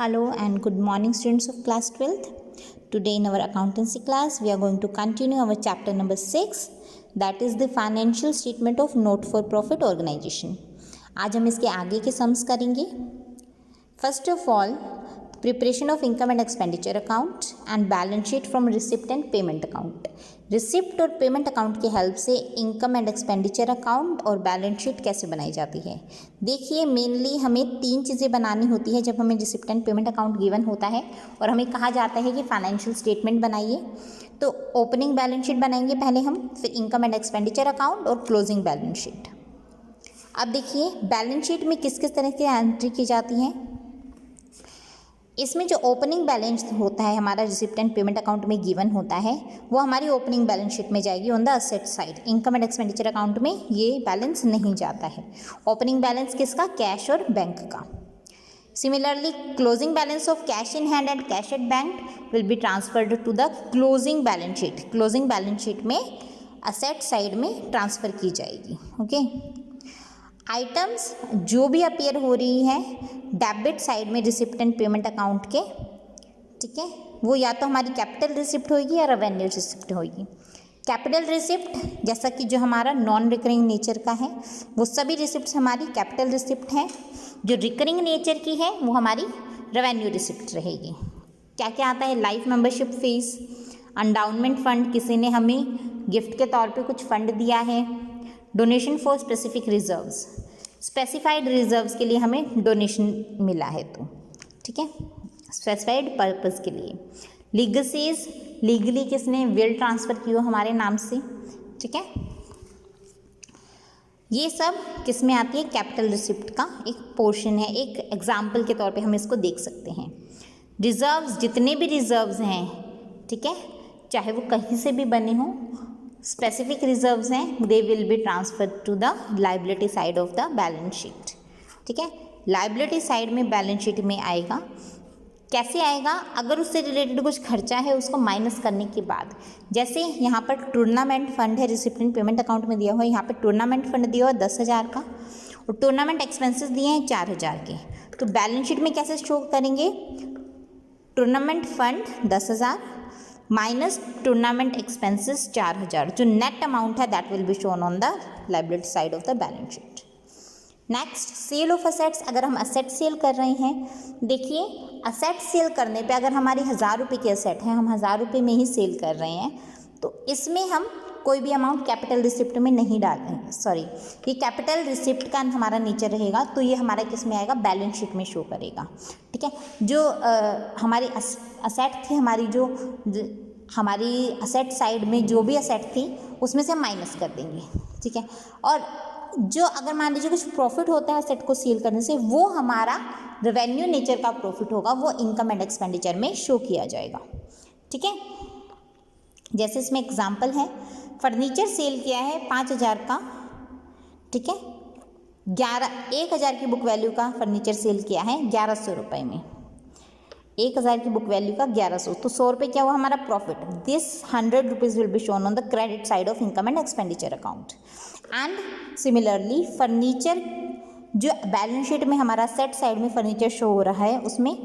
Hello and good morning, students of class 12th. Today in our accountancy class we are going to continue our chapter number 6, that is the financial statement of not for profit organization. आज हम इसके आगे के sums करेंगे. First of all, preparation of income and expenditure account and balance sheet from receipt and payment account. Receipt और payment account की help से income and expenditure account और बैलेंस शीट कैसे बनाई जाती है. देखिए, मेनली हमें 3 चीज़ें बनानी होती है जब हमें receipt and payment account given होता है और हमें कहा जाता है कि फाइनेंशियल स्टेटमेंट बनाइए. तो ओपनिंग बैलेंस शीट बनाएंगे पहले हम, फिर इनकम एंड एक्सपेंडिचर अकाउंट और क्लोजिंग बैलेंस शीट. अब देखिए, बैलेंस शीट में किस किस तरह की एंट्री की जाती है. इसमें जो ओपनिंग बैलेंस होता है हमारा रिसिप्ट एंड पेमेंट अकाउंट में गिवन होता है वो हमारी ओपनिंग बैलेंस शीट में जाएगी on the asset side. Income and expenditure account में ये बैलेंस नहीं जाता है. ओपनिंग बैलेंस किसका? कैश और बैंक का. Similarly, closing balance of cash in hand and cash at bank will be transferred to the closing balance sheet. Closing balance sheet में asset side में ट्रांसफ़र की जाएगी. ओके. आइटम्स जो भी appear हो रही है डेबिट साइड में रिसिप्ट एंड पेमेंट अकाउंट के, ठीक है, वो या तो हमारी कैपिटल रिसिप्ट होगी या रेवेन्यू रिसिप्ट होगी. कैपिटल रिसिप्ट जैसा कि जो हमारा नॉन रिकरिंग नेचर का है वो सभी रिसिप्ट हमारी कैपिटल रिसिप्ट हैं. जो रिकरिंग नेचर की है वो हमारी रेवेन्यू रिसिप्ट रहेगी. क्या क्या आता है? Life membership fees, endowment fund, किसी ने हमें गिफ्ट के तौर पे कुछ फंड दिया है, donation for specific reserves, specified reserves के लिए हमें डोनेशन मिला है तो, ठीक है, स्पेसिफाइड पर्पस के लिए. लीगसीज, लीगली किसने विल ट्रांसफ़र की हो हमारे नाम से, ठीक है. ये सब किस में आती है? कैपिटल रिसिप्ट का एक पोर्शन है. एक एग्जाम्पल के तौर पे हम इसको देख सकते हैं. रिजर्व्स, जितने भी रिजर्व्स हैं, ठीक है, चाहे वो कहीं से भी बने हों, स्पेसिफिक रिजर्व्स हैं, they will be transferred to the liability side of the balance sheet. ठीक है, लाइबिलिटी साइड में बैलेंस शीट में आएगा. कैसे आएगा? अगर उससे रिलेटेड कुछ खर्चा है उसको माइनस करने के बाद, जैसे यहाँ पर टूर्नामेंट फंड है रिसिप्ट एंड पेमेंट अकाउंट में दिया हुआ है, यहाँ पर टूर्नामेंट फंड दिया हुआ 10,000 का और टूर्नामेंट एक्सपेंसेस दिए हैं 4,000 के. तो बैलेंस शीट में कैसे शो करेंगे? Tournament fund 10,000 minus tournament expenses 4,000, जो नेट अमाउंट है that will be shown on the liability side of the balance sheet. Next, sale of assets. अगर हम असेट सेल कर रहे हैं, देखिए असेट सेल करने पे अगर हमारी 1,000 रुपये की असेट है, हम 1,000 रुपये में ही सेल कर रहे हैं, तो इसमें हम कोई भी अमाउंट कैपिटल रिसिप्ट में नहीं डाल रहे हैं. सॉरी, ये कैपिटल रिसिप्ट का हमारा नीचे रहेगा, तो ये हमारा किस में आएगा? बैलेंस शीट में शो करेगा. ठीक है, जो हमारी असेट थी, हमारी असेट साइड में जो भी असेट थी उसमें से हम माइनस कर देंगे. ठीक है, और जो अगर मान लीजिए कुछ प्रॉफिट होता है असेट को सेल करने से, वो हमारा रेवेन्यू नेचर का प्रॉफिट होगा, वो इनकम एंड एक्सपेंडिचर में शो किया जाएगा. ठीक है, जैसे इसमें एग्जांपल है, फर्नीचर सेल किया है 5,000 का, ठीक है, 1,000 की बुक वैल्यू का फर्नीचर सेल किया है 1,100 रुपये में. 1,000 की बुक वैल्यू का 1,100, तो 100 रुपये क्या हुआ हमारा profit. This 100 rupees will be shown on the credit side of income and expenditure account. And similarly, furniture जो बैलेंस शीट में हमारा सेट साइड में फर्नीचर शो हो रहा है, उसमें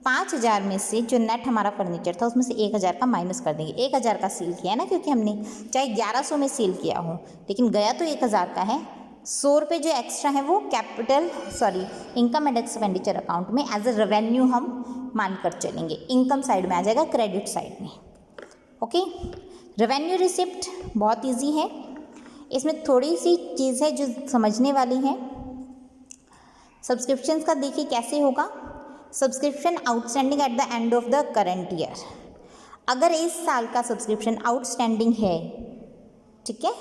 5,000 में से जो नेट हमारा फर्नीचर था उसमें से 1,000 का माइनस कर देंगे. 1,000 का सेल किया है ना, क्योंकि हमने चाहे 1,100 में सेल किया हो लेकिन गया तो 1,000 का है. 100 रुपये जो एक्स्ट्रा है वो इनकम एंड एक्सपेंडिचर अकाउंट में एज अ रेवेन्यू हम मानकर चलेंगे. इनकम साइड में आ जाएगा, क्रेडिट साइड में. ओके. रेवेन्यू रिसिप्ट बहुत इजी है. इसमें थोड़ी सी चीज़ है जो समझने वाली है. सब्सक्रिप्शंस का देखिए कैसे होगा. Subscription outstanding at the end of the current year. अगर इस साल का सब्सक्रिप्शन आउटस्टैंडिंग है, ठीक है,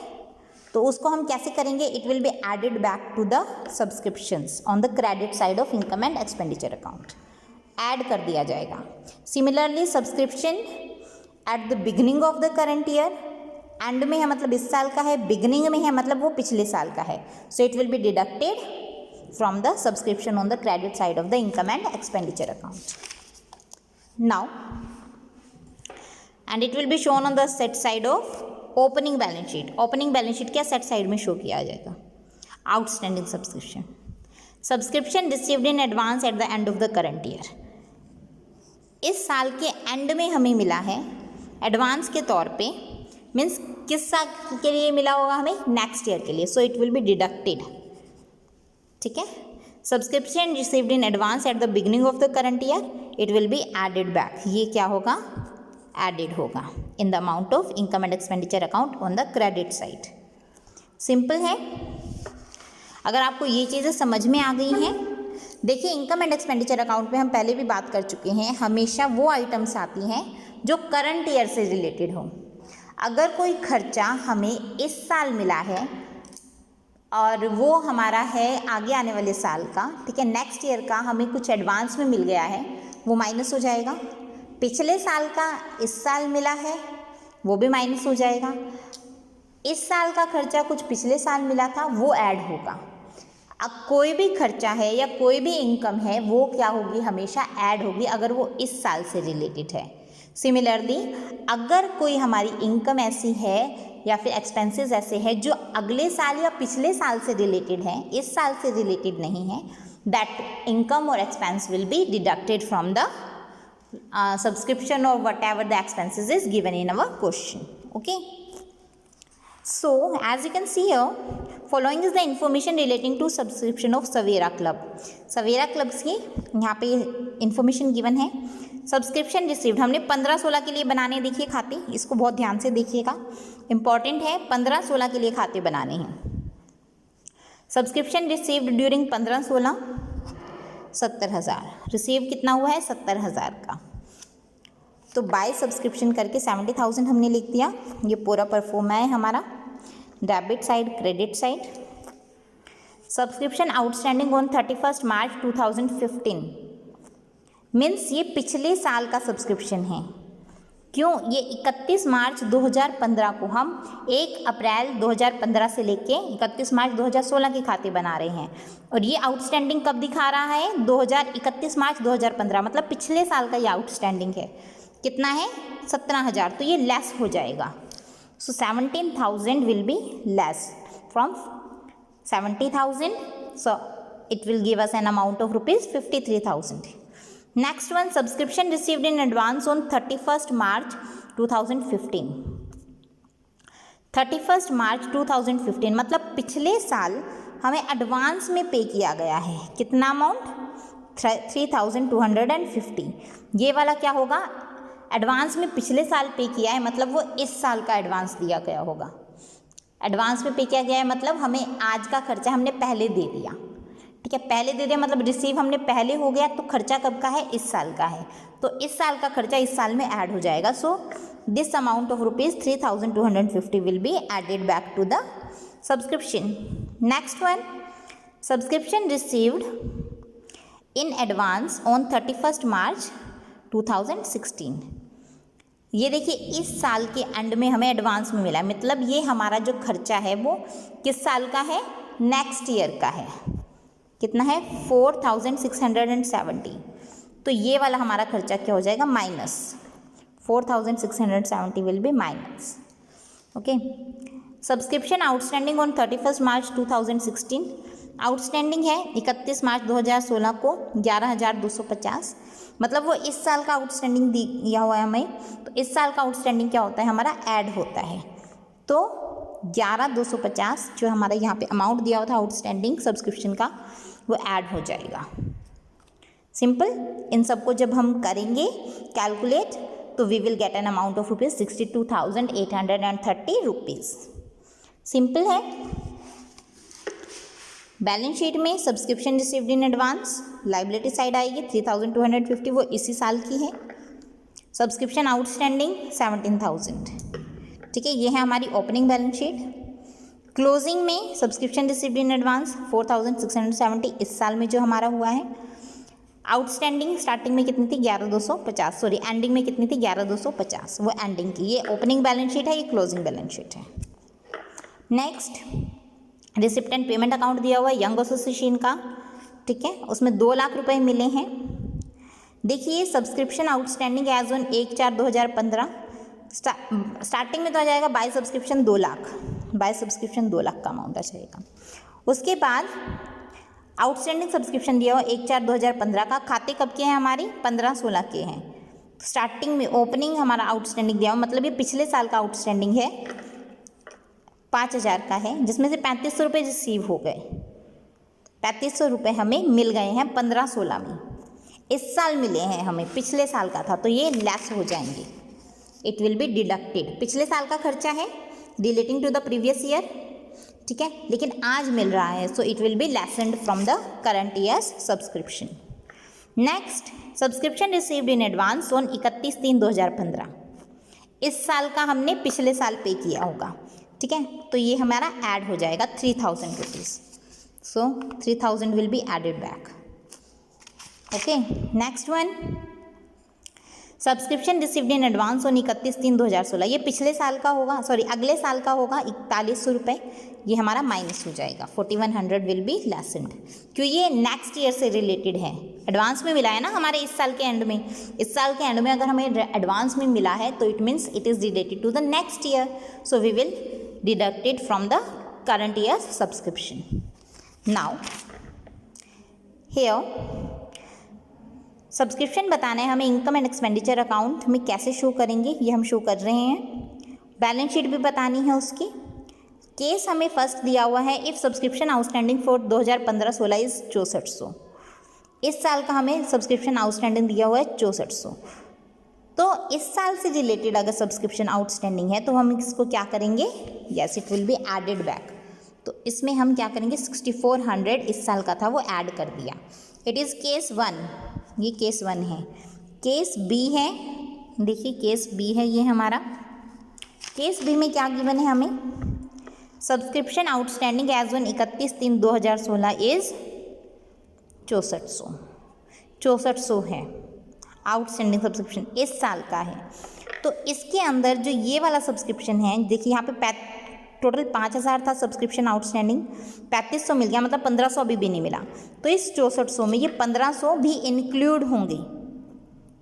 तो उसको हम कैसे करेंगे? It will be added back to the subscriptions on the credit side of income and expenditure account. Add कर दिया जाएगा. Similarly, subscription at the beginning of the current year, end में है मतलब इस साल का है, बिगिनिंग में है मतलब वो पिछले साल का है, so it will be deducted from the subscription on the credit side of the income and expenditure account. Now and it will be shown on the set side of opening balance sheet. Opening balance sheet क्या set side में show किया जाएगा? Outstanding subscription received in advance at the end of the current year. इस साल के and में हमें मिला है एडवांस के तौर पे, मीन्स किस साल के लिए मिला होगा हमें, नेक्स्ट ईयर के लिए, so it will be deducted. ठीक है, subscription received in advance at the beginning of the current year, it will be added back, ये क्या होगा, एडेड होगा in the amount of income and expenditure account on the credit side. Simple है। अगर आपको ये चीज़ें समझ में आ गई हैं, देखिए इनकम एंड एक्सपेंडिचर अकाउंट में हम पहले भी बात कर चुके हैं, हमेशा वो आइटम्स आती हैं जो करंट ईयर से रिलेटेड हो। अगर कोई खर्चा हमें इस साल मिला है और वो हमारा है आगे आने वाले साल का, ठीक है, नेक्स्ट ईयर का हमें कुछ एडवांस में मिल गया है, वो माइनस हो जाएगा। पिछले साल का इस साल मिला है, वो भी माइनस हो जाएगा। इस साल का खर्चा कुछ पिछले साल मिला था, वो ऐड होगा। अब कोई भी खर्चा है या कोई भी इनकम है, वो क्या होगी, हमेशा ऐड होगी अगर वो इस साल से रिलेटेड है। सिमिलरली अगर कोई हमारी इनकम ऐसी है या फिर एक्सपेंसेस ऐसे हैं जो अगले साल या पिछले साल से रिलेटेड हैं, इस साल से रिलेटेड नहीं है, दैट इनकम और expense will be deducted from the subscription or whatever the expenses is given in our question. Okay, so as you can see here, following is the information relating to subscription of Savera Club. Savera Clubs की यहाँ पे information given है। Subscription received हमने 15-16 के लिए बनाने, देखिए खाते, इसको बहुत ध्यान से देखिएगा, इंपॉर्टेंट है, 15-16 के लिए खाते बनाने हैं। सब्सक्रिप्शन रिसीव्ड ड्यूरिंग 15-16 70,000, रिसीव कितना हुआ है, 70,000 का, तो बाय सब्सक्रिप्शन करके 70,000 हमने लिख दिया। ये पूरा परफॉर्म है हमारा debit side, credit side. Subscription outstanding on 31 March 2015, means ये पिछले साल का सब्सक्रिप्शन है। क्यों, ये 31 मार्च 2015 को हम 1 अप्रैल 2015 से लेके 31 मार्च 2016 के खाते बना रहे हैं, और ये आउटस्टैंडिंग कब दिखा रहा है, 31 मार्च 2015, मतलब पिछले साल का ये आउटस्टैंडिंग है। कितना है, 17,000, तो ये लेस हो जाएगा। सो 17,000 will be less from 70,000, so it will give us N amount of ₹53,000. Next one, subscription received in advance on 31st March 2015. 31st मार्च 2015 मतलब पिछले साल हमें एडवांस में पे किया गया है, कितना अमाउंट, 3,250। ये वाला क्या होगा, एडवांस में पिछले साल पे किया है, मतलब वो इस साल का एडवांस दिया गया होगा। एडवांस में पे किया गया है मतलब हमें आज का खर्चा हमने पहले दे दिया, ठीक है, पहले दे दिया मतलब रिसीव हमने पहले हो गया, तो खर्चा कब का है, इस साल का है, तो इस साल का खर्चा इस साल में ऐड हो जाएगा। So this amount of ₹3,250 will be added back to the subscription. Next one, subscription received in advance on 31 March 2016। ये देखिए इस साल के एंड में हमें एडवांस में मिला, मतलब ये हमारा जो खर्चा है वो किस साल का है, नेक्स्ट ईयर का है। कितना है, 4,670, तो ये वाला हमारा खर्चा क्या हो जाएगा, minus 4,670 will be minus. Okay, subscription outstanding on 31 March 2016, outstanding है 31 मार्च 2016 को 11,250, मतलब वो इस साल का आउटस्टैंडिंग दिया हुआ है हमें, तो इस साल का आउटस्टैंडिंग क्या होता है, हमारा ऐड होता है, तो 11,250 जो हमारा यहाँ पे अमाउंट दिया हुआ था आउटस्टैंडिंग सब्सक्रिप्शन का, वो ऐड हो जाएगा। सिंपल, इन सबको जब हम करेंगे कैलकुलेट, तो we will get an amount of ₹62,830। Simple है। बैलेंस शीट में subscription received in advance, liability side आएगी 3,250, वो इसी साल की है। सब्सक्रिप्शन आउटस्टैंडिंग 17,000, ठीक है, ये है हमारी ओपनिंग बैलेंस शीट। क्लोजिंग में सब्सक्रिप्शन रिसीव्ड इन एडवांस 4,670 इस साल में जो हमारा हुआ है। आउटस्टैंडिंग स्टार्टिंग में कितनी थी, 11,250, सॉरी एंडिंग में कितनी थी, 11,250, वो एंडिंग की। ये ओपनिंग बैलेंस शीट है, ये क्लोजिंग बैलेंस शीट है। Next, receipt and payment account दिया हुआ है यंग एसोसिएशन का, ठीक है, उसमें 2 लाख रुपए मिले हैं। देखिए subscription outstanding as on 1/4/2015, starting में तो आ जाएगा by subscription 2 lakh, by subscription 2 lakh का अमाउंट आ जाएगा। उसके बाद आउटस्टैंडिंग सब्सक्रिप्शन दिया हुआ 1/4/2015 का, खाते कब के हैं हमारी, 15-16 के हैं, स्टार्टिंग में ओपनिंग हमारा आउटस्टैंडिंग दिया हुआ, मतलब ये पिछले साल का आउटस्टैंडिंग है, 5,000 का है, जिसमें से 3500 रुपये रिसीव हो गए। 3500 रुपये हमें मिल गए हैं 15-16 में, इस साल मिले हैं हमें, पिछले साल का था, तो ये लेस हो जाएंगे, इट विल बी डिडक्टेड। पिछले साल का खर्चा है relating to the previous year, ठीक है, लेकिन आज मिल रहा है, so it will be lessened from the current year's subscription. Next, subscription received in advance on 31/3/2015। इस साल का हमने पिछले साल पे किया होगा, ठीक है, तो ये हमारा ऐड हो जाएगा 3000 rupees, so 3000 will be added back. Okay, next one, subscription received in advance on 31/3/2016। ये पिछले साल का होगा, सॉरी अगले साल का होगा, 4100 रुपये, ये हमारा माइनस हो जाएगा, 4100 विल बी लेसेंड, क्यों ये नेक्स्ट ईयर से रिलेटेड है, एडवांस में मिला है ना हमारे इस साल के एंड में। इस साल के एंड में अगर हमें एडवांस में मिला है तो it means it is related to the next year, so we will deducted from the current year subscription. Now here subscription बताना है हमें, इनकम एंड एक्सपेंडिचर अकाउंट में कैसे शो करेंगे ये हम शो कर रहे हैं, बैलेंस शीट भी बतानी है उसकी। केस हमें फर्स्ट दिया हुआ है, if subscription outstanding for 2015-16 is 6400। इस साल का हमें सब्सक्रिप्शन आउटस्टैंडिंग दिया हुआ है 6400, तो इस साल से रिलेटेड अगर सब्सक्रिप्शन आउटस्टैंडिंग है तो हम इसको क्या करेंगे, yes it will be added back, तो इसमें हम क्या करेंगे, 6400 इस साल का था वो ऐड कर दिया। इट इज़ केस 1, ये केस 1 है। केस बी है, देखिए केस बी है ये हमारा, केस बी में क्या गिवन है हमें, subscription outstanding as on 31/3/2016 is 6400 है आउटस्टैंडिंग सब्सक्रिप्शन, इस साल का है। तो इसके अंदर जो ये वाला सब्सक्रिप्शन है, देखिए यहाँ पे टोटल 5000 था सब्सक्रिप्शन आउटस्टैंडिंग, 3500 मिल गया, मतलब 1500 अभी भी नहीं मिला, तो इस 6400 में ये 1500 भी इंक्लूड होंगे,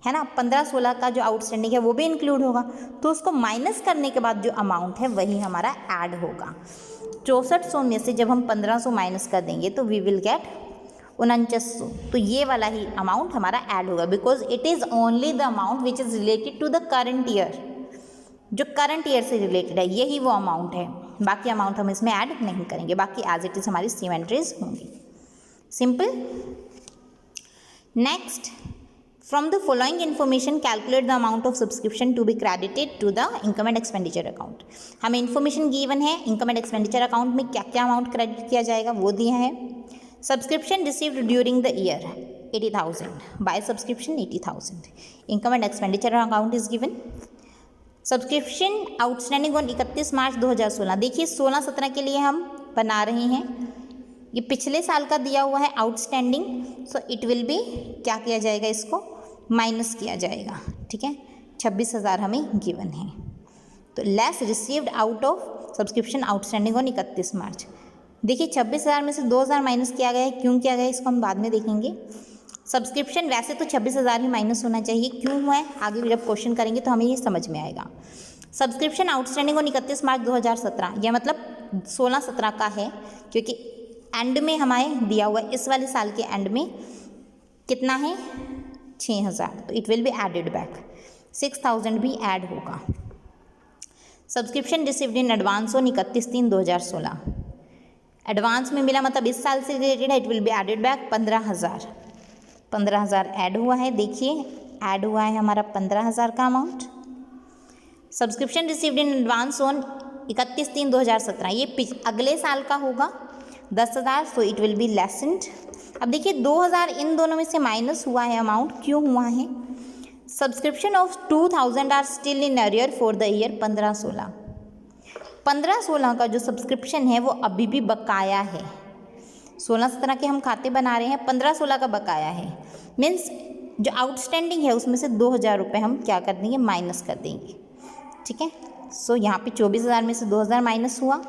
है ना, 15-16 का जो आउटस्टैंडिंग है वो भी इंक्लूड होगा, तो उसको माइनस करने के बाद जो अमाउंट है वही हमारा ऐड होगा। 6400 में से जब हम 1500 माइनस कर देंगे तो वी विल गेट 4900, तो ये वाला ही अमाउंट हमारा ऐड होगा, because it is only the amount which is related to the current year, जो करंट ईयर से रिलेटेड है यही वो अमाउंट है, बाकी अमाउंट हम इसमें ऐड नहीं करेंगे, बाकी एज इट इज़ हमारी सेम एंट्रीज होंगी, simple. Next, from the following information calculate the amount of subscription to be credited to the income and expenditure account. हमें इन्फॉर्मेशन गिवन है, इनकम एंड एक्सपेंडिचर अकाउंट में क्या क्या amount credit किया जाएगा वो दिया है। Subscription received during the year 80,000, by subscription 80,000, income and expenditure account is given. Subscription outstanding on 31 March 2016, देखिए 16-17 के लिए हम बना रहे हैं, ये पिछले साल का दिया हुआ है outstanding, so it will B क्या किया जाएगा, इसको माइनस किया जाएगा, ठीक है, 26,000 हमें गिवन है, तो less received out of subscription outstanding on 31 मार्च। देखिए 26,000 में से 2,000 माइनस किया गया है, क्यों किया गया है इसको हम बाद में देखेंगे। सब्सक्रिप्शन वैसे तो 26,000 ही माइनस होना चाहिए, क्यों हुआ है आगे जब क्वेश्चन करेंगे तो हमें ये समझ में आएगा। सब्सक्रिप्शन आउटस्टैंडिंग ऑन 31 मार्च 2017, यह मतलब 16-17 का है, क्योंकि एंड में हमें दिया हुआ इस वाले साल के एंड में कितना है 6,000, तो it will be added back, 6,000 भी ऐड होगा। Subscription received in advance on 31/3/2016, advance में मिला मतलब इस साल से रिलेटेड है, it will be added back 15,000 add हुआ है, देखिए ऐड हुआ है हमारा 15,000 का amount. Subscription received in advance on 31/3/2017, ये अगले साल का होगा 10,000, so it will be lessened. अब देखिए 2,000 इन दोनों में से माइनस हुआ है अमाउंट, क्यों हुआ है, subscription of 2,000 are still in arrear for the year 15-16, 15-16 का जो सब्सक्रिप्शन है वो अभी भी बकाया है, 16-17 के हम खाते बना रहे हैं, 15-16 का बकाया है, मीन्स जो आउटस्टैंडिंग है उसमें से 2,000 रुपये हम क्या कर देंगे, माइनस कर देंगे, ठीक है। सो यहाँ पे 24,000 में से 2,000 माइनस हुआ,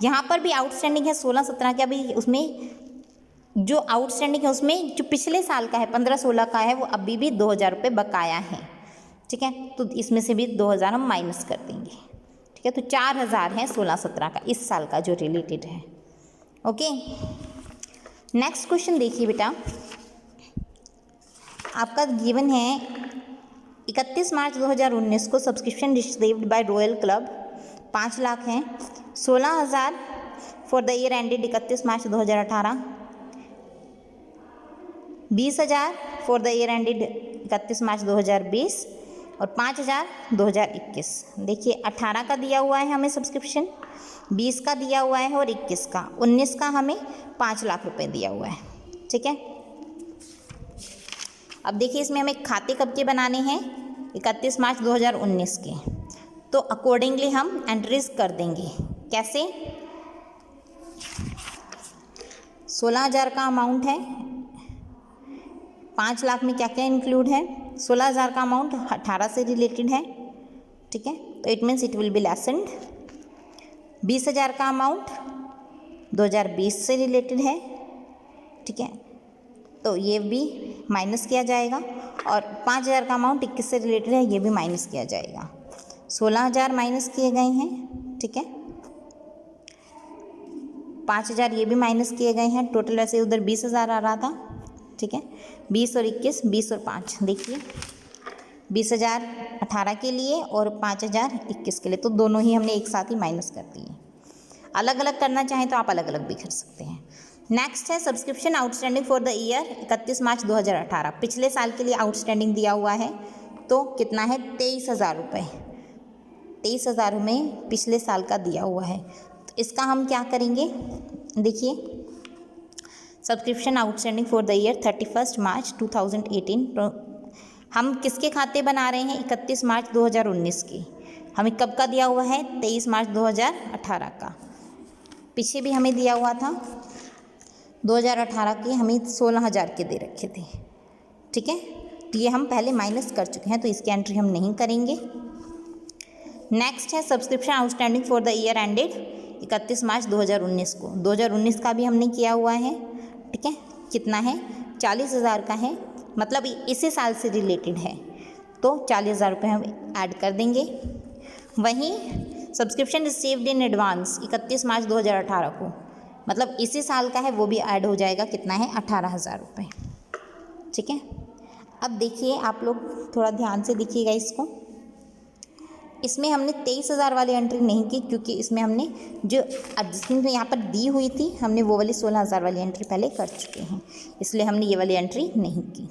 यहाँ पर भी आउटस्टैंडिंग है 16-17 का, अभी उसमें जो आउटस्टैंडिंग है उसमें जो पिछले साल का है 15-16 का है वो अभी भी 2,000 रुपये बकाया है, ठीक है, तो इसमें से भी 2,000 हम माइनस कर देंगे, ठीक है, तो 4,000 है 16-17 का इस साल का जो रिलेटेड है। ओके, नेक्स्ट क्वेश्चन देखिए बेटा, आपका गिवन है 31 मार्च 2019 को subscription received by royal club 5 lakh हैं। 16,000 for the year ended 31 March 2018, 20,000 for the year ended 31 मार्च 2020 और 5,000 2021। देखिए 18 का दिया हुआ है हमें सब्सक्रिप्शन, 20 का दिया हुआ है और 21 का, 19 का हमें 5 लाख रुपए दिया हुआ है। ठीक है, अब देखिए इसमें हमें खाते कब के बनाने हैं, 31 मार्च 2019 के। तो अकॉर्डिंगली हम एंट्रीज कर देंगे। कैसे? 16,000 का अमाउंट है, 5 लाख में क्या क्या इंक्लूड है? 16,000 का अमाउंट 18 से रिलेटेड है। ठीक है, तो it means it will be lessened. 20,000 का अमाउंट 2020 से रिलेटेड है। ठीक है, तो ये भी माइनस किया जाएगा और 5,000 का अमाउंट 21 से रिलेटेड है, ये भी माइनस किया जाएगा। 16,000 माइनस किए गए हैं। ठीक है, 5,000 ये भी माइनस किए गए हैं। टोटल वैसे उधर 20,000 आ रहा था। ठीक है, 20 और 21, 20 और 5, देखिए 20,000 18 के लिए और 5,000 21 के लिए, तो दोनों ही हमने एक साथ ही माइनस कर दिए। अलग अलग करना चाहें तो आप अलग अलग भी कर सकते हैं। नेक्स्ट है subscription outstanding for the year 31 मार्च 2018। पिछले साल के लिए आउटस्टैंडिंग दिया हुआ है, तो कितना है? 23,000 रुपये। 23,000 में पिछले साल का दिया हुआ है, तो इसका हम क्या करेंगे? देखिए subscription outstanding for the year 31 मार्च 2018, तो हम किसके खाते बना रहे हैं? 31 मार्च 2019 के। हमें कब का दिया हुआ है? 23 मार्च 2018 का। पीछे भी हमें दिया हुआ था 2018 के, हमें 16,000 के दे रखे थे। ठीक है, तो ये हम पहले माइनस कर चुके हैं, तो इसकी एंट्री हम नहीं करेंगे। नेक्स्ट है subscription outstanding for the year ended 31 मार्च 2019 को। 2019 का भी हमने किया हुआ है। ठीक है, कितना है? 40,000 का है, मतलब इसी साल से रिलेटेड है, तो 40,000 रुपये हम ऐड कर देंगे। वहीं सब्सक्रिप्शन रिसीव्ड इन एडवांस 31 मार्च 2018 को, मतलब इसी साल का है, वो भी ऐड हो जाएगा। कितना है? 18,000 रुपये। ठीक है, अब देखिए आप लोग थोड़ा ध्यान से देखिएगा इसको। इसमें हमने 23,000 वाली एंट्री नहीं की, क्योंकि इसमें हमने जो एडजस्टमेंट यहाँ पर दी हुई थी, हमने वो वाली 16,000 वाली एंट्री पहले कर चुके हैं, इसलिए हमने ये वाली एंट्री नहीं की।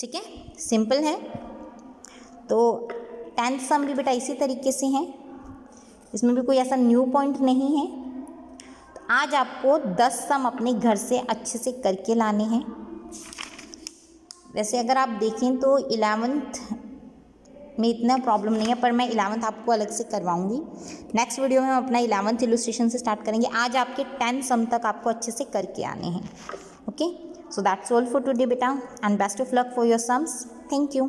ठीक है, सिंपल है। तो 10th सम भी बेटा इसी तरीके से हैं, इसमें भी कोई ऐसा न्यू पॉइंट नहीं है। तो आज आपको 10 सम अपने घर से अच्छे से करके लाने हैं। वैसे अगर आप देखें तो 11th में इतना प्रॉब्लम नहीं है, पर मैं 11th आपको अलग से करवाऊंगी। नेक्स्ट वीडियो में हम अपना 11th इलस्ट्रेशन से स्टार्ट करेंगे। आज आपके 10 सम तक आपको अच्छे से करके आने हैं। Okay, so that's all for today बेटा, and best of luck for your sums. Thank you.